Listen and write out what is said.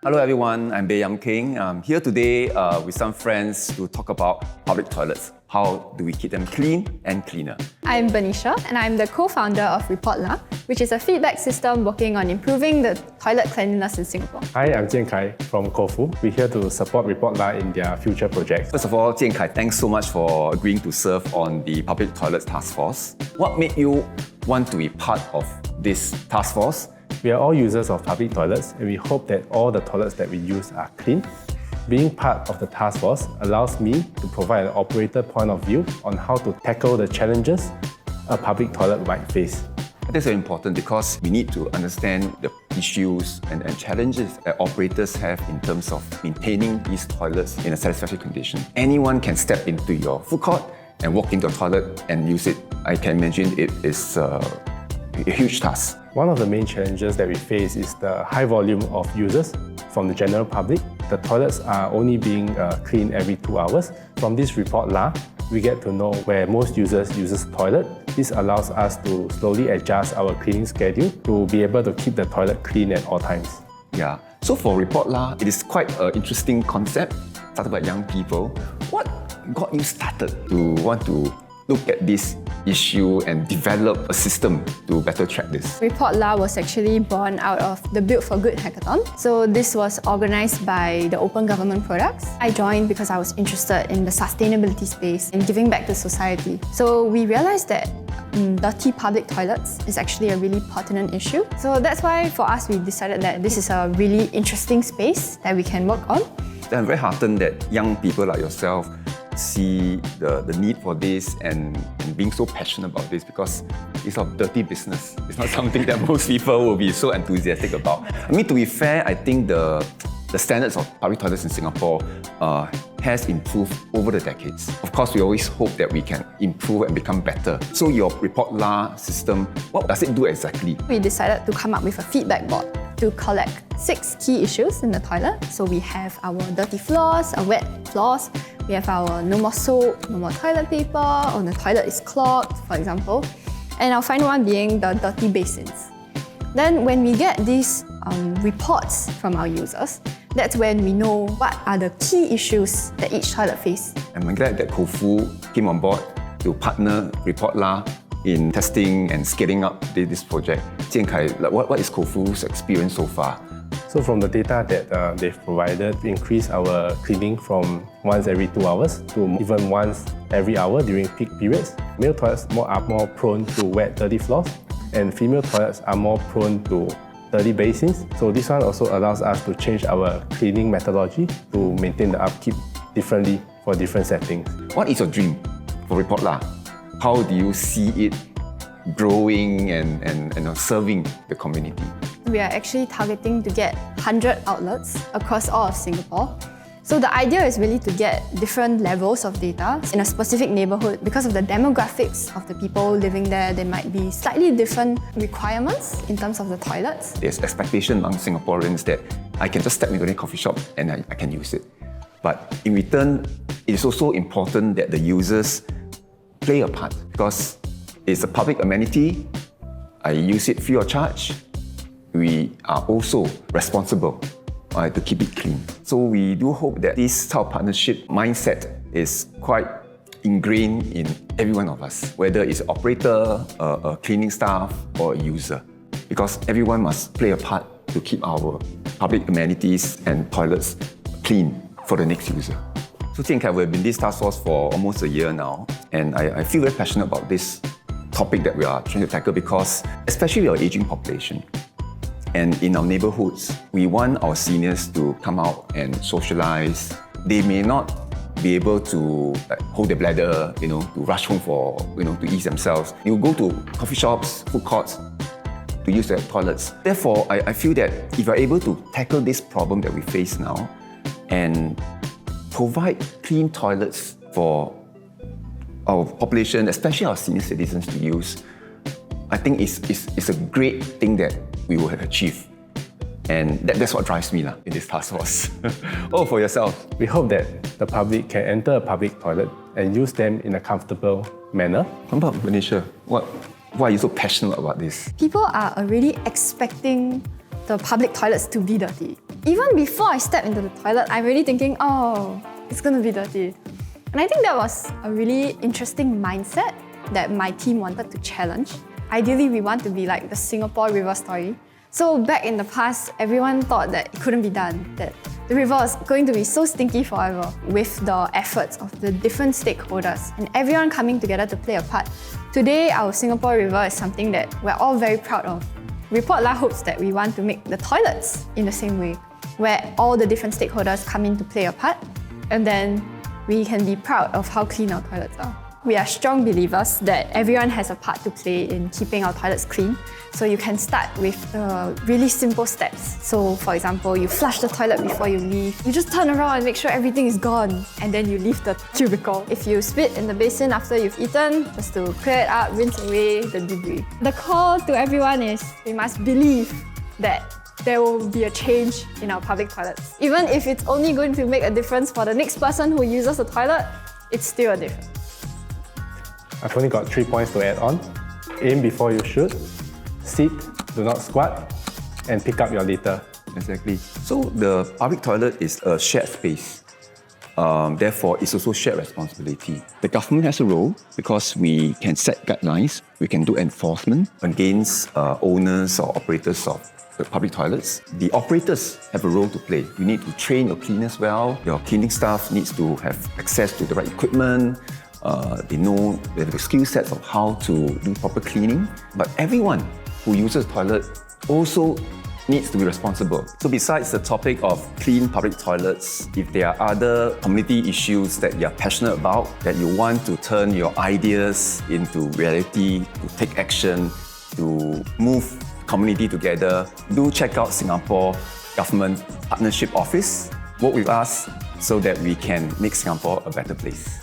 Hello everyone, I'm Baey Yam Keng. I'm here today with some friends to talk about public toilets. How do we keep them clean and cleaner? I'm Benecia and I'm the co-founder of ReportLah, which is a feedback system working on improving the toilet cleanliness in Singapore. Hi, I'm Jian Kai from Koufu. We're here to support ReportLah in their future projects. First of all, Jian Kai, thanks so much for agreeing to serve on the Public Toilets Taskforce. What made you want to be part of this taskforce? We are all users of public toilets and we hope that all the toilets that we use are clean. Being part of the task force allows me to provide an operator point of view on how to tackle the challenges a public toilet might face. That's very important because we need to understand the issues and challenges that operators have in terms of maintaining these toilets in a satisfactory condition. Anyone can step into your food court and walk into a toilet and use it. I can imagine it is a huge task. One of the main challenges that we face is the high volume of users from the general public. The toilets are only being cleaned every 2 hours. From this ReportLah, we get to know where most users use the toilet. This allows us to slowly adjust our cleaning schedule to be able to keep the toilet clean at all times. Yeah. So for ReportLah, it is quite an interesting concept, started by young people. What got you started to want to look at this issue and develop a system to better track this? ReportLah was actually born out of the Build for Good hackathon. So this was organised by the Open Government Products. I joined because I was interested in the sustainability space and giving back to society. So we realised that dirty public toilets is actually a really pertinent issue. So that's why for us we decided that this is a really interesting space that we can work on. I'm very heartened that young people like yourself see the need for this and being so passionate about this because it's a dirty business. It's not something that most people will be so enthusiastic about. I mean, to be fair, I think the standards of public toilets in Singapore has improved over the decades. Of course, we always hope that we can improve and become better. So your ReportLah system, what does it do exactly? We decided to come up with a feedback board to collect 6 key issues in the toilet. So we have our dirty floors, our wet floors, we have our no more soap, no more toilet paper, or the toilet is clogged, for example. And our final one being the dirty basins. Then when we get these reports from our users, that's when we know what are the key issues that each toilet faces. I'm glad that Koufu came on board to partner ReportLah in testing and scaling up this project. Jian Kai, what is Koufu's experience so far? So from the data that they've provided, we increased our cleaning from once every 2 hours to even once every hour during peak periods. Male toilets are more prone to wet, dirty floors, and female toilets are more prone to dirty basins. So this one also allows us to change our cleaning methodology to maintain the upkeep differently for different settings. What is your dream for ReportLah? How do you see it growing and serving the community? We are actually targeting to get 100 outlets across all of Singapore. So the idea is really to get different levels of data in a specific neighbourhood. Because of the demographics of the people living there, there might be slightly different requirements in terms of the toilets. There's expectation among Singaporeans that I can just step into a coffee shop and I can use it. But in return, it is also important that the users play a part because it's a public amenity. I use it free of charge. We are also responsible to keep it clean. So we do hope that this type of partnership mindset is quite ingrained in every one of us, whether it's an operator, a cleaning staff, or a user, because everyone must play a part to keep our public amenities and toilets clean for the next user. So Jian Kai, we've been in this task force for almost a year now, and I feel very passionate about this topic that we are trying to tackle because, especially our aging population, and in our neighbourhoods, we want our seniors to come out and socialise. They may not be able to hold their bladder, to rush home for, to ease themselves. You go to coffee shops, food courts, to use their toilets. Therefore, I feel that if we're able to tackle this problem that we face now and provide clean toilets for our population, especially our senior citizens to use, I think it's a great thing that we will have achieved. And that's what drives me in this task force. Oh, for yourself. We hope that the public can enter a public toilet and use them in a comfortable manner. What about Benecia? Why are you so passionate about this? People are already expecting the public toilets to be dirty. Even before I step into the toilet, I'm already thinking, oh, it's gonna be dirty. And I think that was a really interesting mindset that my team wanted to challenge. Ideally, we want to be like the Singapore river story. So back in the past, everyone thought that it couldn't be done, that the river was going to be so stinky forever. With the efforts of the different stakeholders and everyone coming together to play a part, today our Singapore river is something that we're all very proud of. ReportLah hopes that we want to make the toilets in the same way, where all the different stakeholders come in to play a part, and then we can be proud of how clean our toilets are. We are strong believers that everyone has a part to play in keeping our toilets clean. So you can start with really simple steps. So for example, you flush the toilet before you leave. You just turn around and make sure everything is gone, and then you leave the cubicle. If you spit in the basin after you've eaten, just to clear it up, rinse away the debris. The call to everyone is we must believe that there will be a change in our public toilets. Even if it's only going to make a difference for the next person who uses the toilet, it's still a difference. I've only got 3 points to add on. Aim before you shoot, sit, do not squat, and pick up your litter. Exactly. So the public toilet is a shared space. Therefore, it's also shared responsibility. The government has a role because we can set guidelines, we can do enforcement against owners or operators of the public toilets. The operators have a role to play. You need to train your cleaners well. Your cleaning staff needs to have access to the right equipment. They have the skill sets of how to do proper cleaning. But everyone who uses the toilet also needs to be responsible. So besides the topic of clean public toilets, if there are other community issues that you're passionate about, that you want to turn your ideas into reality, to take action, to move community together, do check out Singapore Government Partnership Office. Work with us so that we can make Singapore a better place.